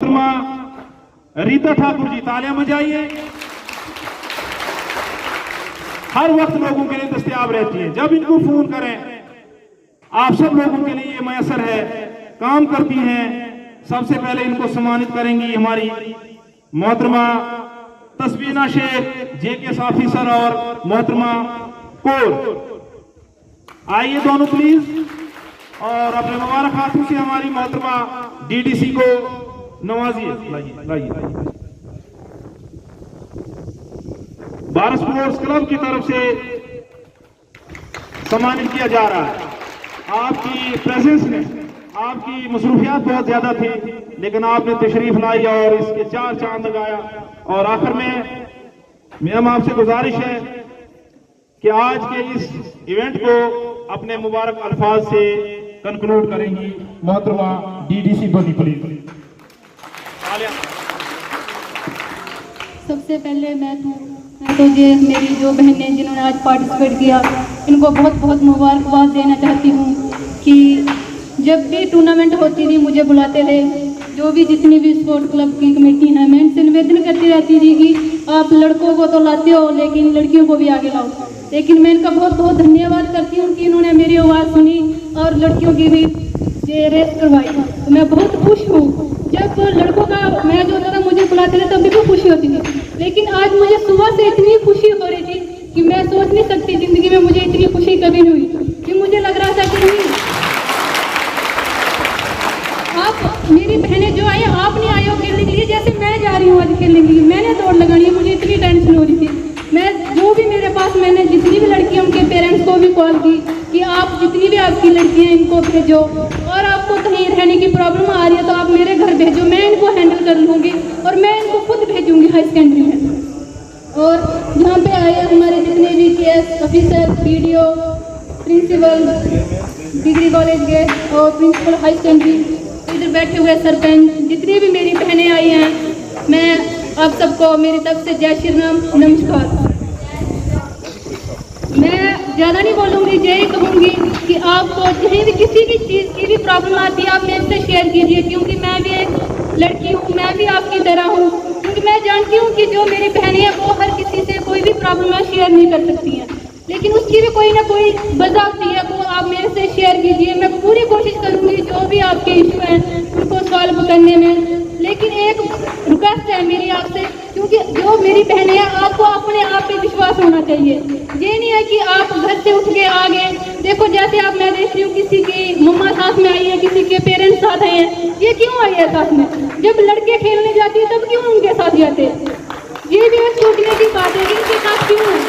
मोहतरमा रीता ठाकुर जी, तालियां बजाइए। हर वक्त लोगों के लिए दस्तयाब रहती है, जब इनको फोन करें आप सब लोगों के लिए मैसर है, काम करती हैं। सबसे पहले इनको सम्मानित करेंगी हमारी मोहतरमा तस्बीना शेख जेकेएस ऑफिसर और मोहतरमा कोर। आइए दोनों प्लीज, और अपने मुबारक हाथों से हमारी मोहतरमा डीडीसी को नवाजिए। लाइए भारत स्पोर्ट्स क्लब की तरफ से सम्मानित किया जा रहा है। आपकी प्रेजेंस में आपकी मसरूफियात बहुत ज्यादा थी, लेकिन आपने तशरीफ लाई और इसके चार चांद लगाया। और आखिर में मैम आपसे गुजारिश है कि आज के इस इवेंट को अपने मुबारक अल्फाज से कंक्लूड करेंगी मोहतरमा डीडीसी बनी प्लीज। सबसे पहले मैं तो ये मेरी जो बहनें जिन्होंने आज पार्टिसिपेट किया, इनको बहुत बहुत मुबारकबाद देना चाहती हूँ कि जब भी टूर्नामेंट होती थी मुझे बुलाते थे। जो भी जितनी भी स्पोर्ट्स क्लब की कमेटी है, मैं इनसे निवेदन करती रहती थी कि आप लड़कों को तो लाते हो लेकिन लड़कियों को भी आगे लाओ। लेकिन मैं इनका बहुत बहुत धन्यवाद करती हूँ कि इन्होंने मेरी आवाज़ सुनी और लड़कियों की भी ये रेस करवाई। तो मैं बहुत खुश हूँ। जब लड़कों का मैच होता था मुझे बुलाते थे तभी भी खुशी होती थी, लेकिन आज मुझे सुबह से इतनी खुशी हो रही थी कि मैं सोच नहीं सकती जिंदगी में मुझे इतनी खुशी कभी नहीं हुई। कि मुझे लग रहा था कि नहीं, आप मेरी बहनें जो आई आप नहीं आई हो खेलने के लिए, जैसे मैं जा रही हूँ आज खेलने के लिए। मैंने दौड़ लगानी है, मुझे इतनी टेंशन हो रही थी। मैं जो भी मेरे पास, मैंने जितनी भी लड़कियों के पेरेंट्स को भी कॉल की कि आप जितनी भी आपकी लड़कियां इनको भेजो, और आपको कहीं रहने की प्रॉब्लम आ रही है तो आप मेरे घर भेजो, मैं इनको हैंडल कर लूँगी और मैं इनको खुद भेजूँगी हाई सेकेंडरी में। और यहाँ पे आए हमारे जितने भी KS officer, PDO, principal degree college के और प्रिंसिपल हाई सेकेंडरी, इधर बैठे हुए सरपंच, जितनी भी मेरी बहनें आई हैं, मैं आप सबको मेरी तरफ से जय श्री राम, नमस्कार। मैं ज़्यादा नहीं बोलूँगी, यही कहूँगी कि आपको कहीं भी किसी भी चीज़ की भी प्रॉब्लम आती है आप मेरे से शेयर कीजिए, क्योंकि मैं भी एक लड़की हूँ, मैं भी आपकी तरह हूँ। क्योंकि मैं जानती हूँ कि जो मेरी बहनें हैं वो हर किसी से कोई भी प्रॉब्लम शेयर नहीं कर सकती हैं, लेकिन उसकी भी कोई ना कोई वजह होती है, वो आप मेरे से शेयर कीजिए। मैं पूरी कोशिश करूँगी जो भी आपके इशू हैं उनको सॉल्व करने में। लेकिन एक रिक्वेस्ट है मेरी आपसे, क्योंकि जो मेरी बहनें हैं आपको अपने आप पे विश्वास होना चाहिए। ये नहीं है कि आप घर से उठ के आ गए, देखो जैसे आप, मैं देख रही हूँ किसी की मम्मा साथ में आई है, किसी के पेरेंट्स साथ आए हैं, ये क्यों आई है साथ में? जब लड़के खेलने जाती है तब क्यों उनके साथ जाते हैं? ये भी एक सोचने की बात है कि इनके साथ क्यों है।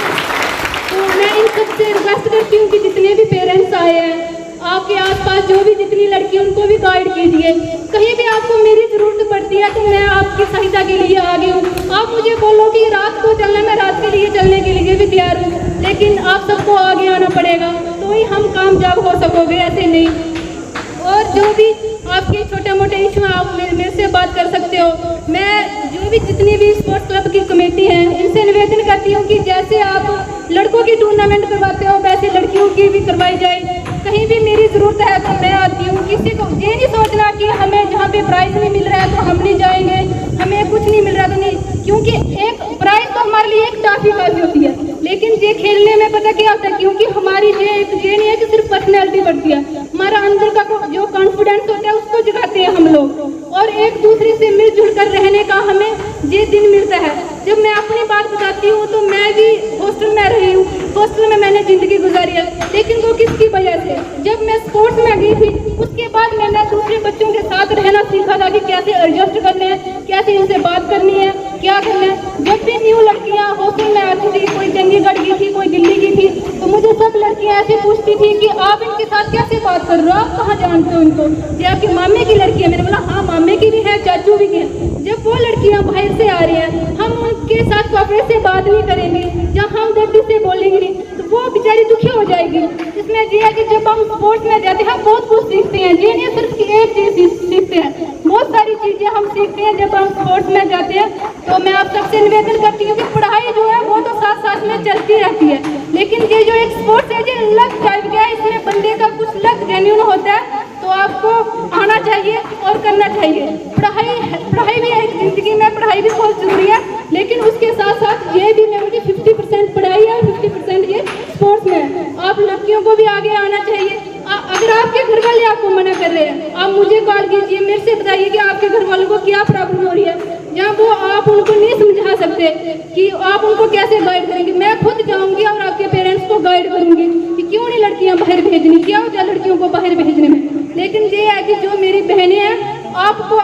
तो मैं इन सबसे रिक्वेस्ट करती हूँ कि जितने भी पेरेंट्स आए हैं आपके आसपास जो भी जितनी लड़की उनको भी गाइड कीजिए। कहीं भी आपको मेरी ज़रूरत पड़ती है तो मैं आपकी सहायता के लिए आगे हूँ। आप मुझे बोलो कि रात को चलना, मैं रात के लिए चलने के लिए भी तैयार हूँ, लेकिन आप सबको आगे आना पड़ेगा तो ही हम कामयाब हो सकोगे, ऐसे नहीं। और जो भी आपके छोटे मोटे इशू हैं आप मेरे से बात कर सकते हो। मैं जो भी जितनी भी स्पोर्ट्स क्लब की कमेटी है इनसे निवेदन करती हूँ कि जैसे आप लड़कों की टूर्नामेंट करवाते हो वैसे लड़कियों की भी करवाई जाए। कहीं भी मेरी ज़रूरत है तो मैं आती हूँ। किसी को ये नहीं सोचना कि हमें जहाँ पे प्राइज़ नहीं मिल रहा है तो हम नहीं जाएंगे, हमें कुछ नहीं मिल रहा तो नहीं, क्योंकि एक प्राइज़ तो हमारे लिए एक काफ़ी काफ़ी होती है, लेकिन ये खेलने में पता क्या होता है, क्योंकि हमारी ये नहीं है कि सिर्फ पर्सनैलिटी बढ़ती है, हमारा अंदर का जो कॉन्फिडेंस होता है उसको जगाते हैं हम लोग, और एक दूसरे से मिलजुल कर रहने का हमें ये दिन मिलता है। जब मैं अपनी बात बताती हूँ तो मैं भी हॉस्टल में रही हूँ, हॉस्टल में मैंने ज़िंदगी गुजारी है, लेकिन वो किसकी वजह से? जब मैं स्पोर्ट्स में गई थी उसके बाद मैंने दूसरे बच्चों के साथ रहना सीखा था कि कैसे एडजस्ट करने हैं, कैसे इनसे बात करनी है, क्या करना है। जब भी न्यू लड़कियाँ हॉस्टल में आती थी, कोई चंडीगढ़ की थी, कोई दिल्ली की थी, तो मुझे सब लड़कियाँ ऐसे पूछती थी कि आप इनके साथ कैसे बात कर रहे हो, आप कहाँ जानते हो इनको, ये आपके मामे की लड़की है? मैंने बोला हाँ मामे की भी है, चाचू भी है। जब वो लड़कियाँ बाहर से आ रही हैं हम उनके साथ कपड़े से बात नहीं करेंगे या हम दर्दी से बोलेंगे नहीं तो वो बेचारी दुखी हो जाएगी। इसमें ये है कि जब हम स्पोर्ट्स में जाते हैं हम बहुत कुछ सीखते हैं, ये नहीं सिर्फ एक चीज़ सीखते हैं, बहुत सारी चीज़ें हम सीखते हैं जब हम स्पोर्ट्स में जाते हैं। तो मैं आप सबसे निवेदन करती हूँ कि पढ़ाई जो है वो तो साथ साथ में चलती रहती है, लेकिन ये जो एक स्पोर्ट्स है ये लक टाइप का है, इसमें बंदे का कुछ लक जेन्युइन होता है, तो आपको आना चाहिए और करना चाहिए। पढ़ाई मना कर रहे हैं। आप मुझे कॉल कीजिए, मेरे से बताइए कि आपके घर वालों को क्या प्रॉब्लम हो रही है, जहाँ वो आप उनको नहीं समझा सकते कि आप उनको कैसे गाइड करेंगे। मैं खुद जाऊंगी और आपके पेरेंट्स को गाइड करूंगी कि क्यों नहीं लड़कियां बाहर भेजनी, क्या होता है लड़कियों को बाहर भेजने में। लेकिन ये है कि जो मेरी बहनें हैं, आपको